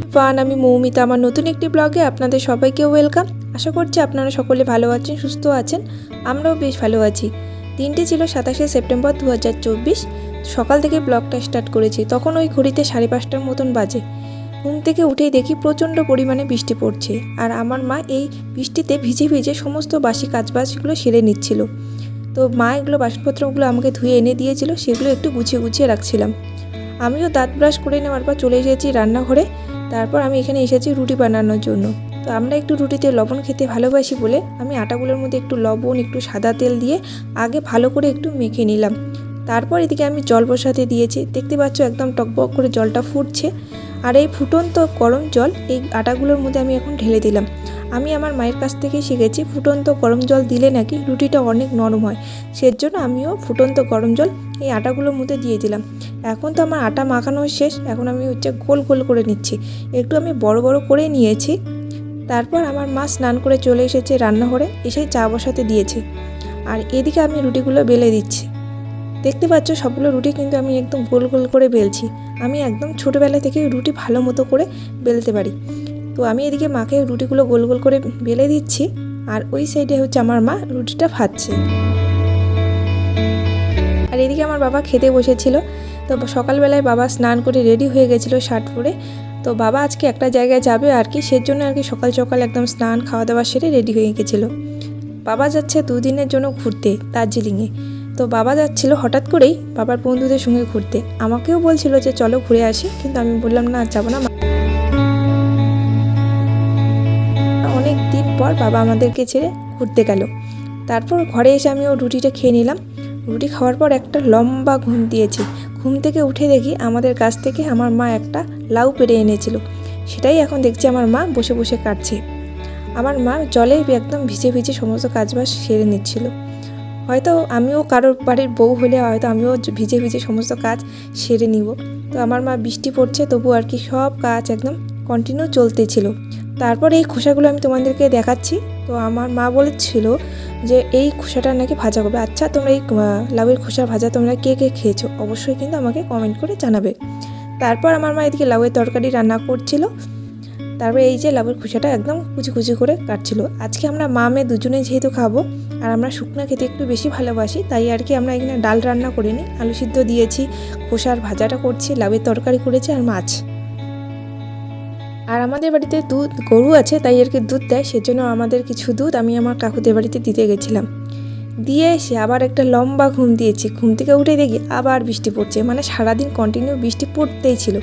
Everyone, আমি মৌমিতা। আমার নতুন একটি ব্লগে আপনাদের সবাইকে ওয়েলকাম। আশা করছি আপনারা সকলে ভালো আছেন, সুস্থ আছেন। আমরাও বেশ ভালো আছি। দিনটি ছিল 27শে সেপ্টেম্বর 2024। সকাল থেকে ব্লগটা স্টার্ট করেছি। তখন ওই ঘড়িতে 5:30টার মতন বাজে। ঘুম থেকে উঠেই দেখি প্রচণ্ড পরিমাণে বৃষ্টি পড়ছে, আর আমার মা এই বৃষ্টিতে ভিজে ভিজে সমস্ত বাসি কাজবাজগুলো সেরে নিচ্ছিল। তো মা এগুলো বাসনপত্রগুলো আমাকে ধুয়ে এনে দিয়েছিল, সেগুলো একটু গুছিয়ে গুছিয়ে রাখছিলাম। আমিও দাঁত ব্রাশ করে নেওয়ার পর চলে এসেছি রান্নাঘরে। তারপর আমি এখানে এসেছি রুটি বানানোর জন্য। তো আমরা একটু রুটিতে লবণ খেতে ভালোবাসি বলে আমি আটাগুলোর মধ্যে একটু লবণ, একটু সাদা তেল দিয়ে আগে ভালো করে একটু মেখে নিলাম। তারপর এদিকে আমি জল বসাতে দিয়েছি। দেখতে পাচ্ছ একদম টকবক করে জলটা ফুটছে, আর এই ফুটন্ত গরম জল এই আটাগুলোর মধ্যে আমি এখন ঢেলে দিলাম। আমি আমার মায়ের কাছ থেকে শিখেছি ফুটন্ত গরম জল দিলে নাকি রুটিটা অনেক নরম হয়। সেজন্য আমিও ফুটন্ত গরম জল এই আটাগুলোর মধ্যে দিয়ে দিলাম। এখন তো আমার আটা মাখানো শেষ। এখন আমি গোল গোল করে নিচ্ছি। একটু আমি বড় বড় করে নিয়েছি। তারপর আমার মা স্নান করে চলে এসেছে রান্নাঘরে, এসে চা বসাতে দিয়েছে। আর এদিকে আমি রুটিগুলো বেলে দিচ্ছি। দেখতে পাচ্ছ সবগুলো রুটি কিন্তু আমি একদম গোল গোল করে বেলছি। আমি একদম ছোটোবেলা থেকে রুটি ভালো মতো করে বেলতে পারি। তো আমি এদিকে মাকে রুটিগুলো গোল গোল করে বেলে দিচ্ছি, আর ওই সাইডে আমার মা রুটিটা ভাজছে। আর এদিকে আমার বাবা খেতে বসেছিল। তো সকালবেলায় বাবা স্নান করে রেডি হয়ে গেছিলো শার্ট পরে। তো বাবা আজকে একটা জায়গায় যাবে আর কি, সেজন্য আর কি সকাল সকাল একদম স্নান খাওয়া দাওয়া সেরে রেডি হয়ে গেছিলো। বাবা যাচ্ছে 2 দিনের জন্য ঘুরতে দার্জিলিংয়ে। তো বাবা যাচ্ছিল হঠাৎ করেই বাবার বন্ধুদের সঙ্গে ঘুরতে। আমাকেও বলছিল যে চলো ঘুরে আসি, কিন্তু আমি বললাম না, যাবো না। অনেক দিন পর বাবা আমাদেরকে ছেড়ে ঘুরতে গেল। তারপর ঘরে এসে আমি রুটিটা খেয়ে নিলাম। রুটি খাওয়ার পর একটা লম্বা ঘুম দিয়েছি। ঘুম থেকে উঠে দেখি আমাদের গাছ থেকে আমার মা একটা লাউ পেড়ে এনেছিল। সেটাই এখন দেখছি আমার মা বসে বসে কাটছে। আমার মা জলে একদম ভিজে ভিজে সমস্ত কাজবাজ সেরে নিচ্ছিল। হয়তো আমিও কারোর বাড়ির বউ হলে হয়তো আমিও ভিজে ভিজে সমস্ত কাজ সেরে নিব। তো আমার মা বৃষ্টি পড়ছে তবু আর কি সব কাজ একদম কন্টিনিউ চলতেছিল। তারপর এই খোসাগুলো আমি তোমাদেরকে দেখাচ্ছি। তো আমার মা বলেছিল যে এই খোসাটা নাকি ভাজা করবে। আচ্ছা, তোমরা এই লাউয়ের খোসা ভাজা তোমরা কে কে খেয়েছো অবশ্যই কিন্তু আমাকে কমেন্ট করে জানাবে। তারপর আমার মা এদিকে লাউয়ের তরকারি রান্না করছিল। তারপরে এই যে লাউয়ের খোসাটা একদম কুচি কুচি করে কাটছিল। আজকে আমরা মা মেয়ে দুজনে যেহেতু খাবো, আর আমরা শুকনো খেতে একটু বেশি ভালোবাসি, তাই আর কি আমরা এখানে ডাল রান্না করিনি, আলু সিদ্ধ দিয়েছি, খোসার ভাজাটা করছি, লাউয়ের তরকারি করেছি আর মাছ। আর আমাদের বাড়িতে গরু আছে, তাই আর কি দুধ দেয়, সেজন্য আমাদের কিছু দুধ আমি আমার কাকুদের বাড়িতে দিতে গেছিলাম। দিয়ে এসে আবার একটা লম্বা ঘুম দিয়েছি। ঘুম থেকে উঠে দেখি আবার বৃষ্টি পড়ছে, মানে সারাদিন কন্টিনিউ বৃষ্টি পড়তেই ছিল।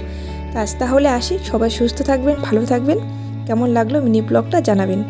আজ তাহলে আসি, সবাই সুস্থ থাকবেন, ভালো থাকবেন। কেমন লাগলো মিনি ব্লগটা জানাবেন।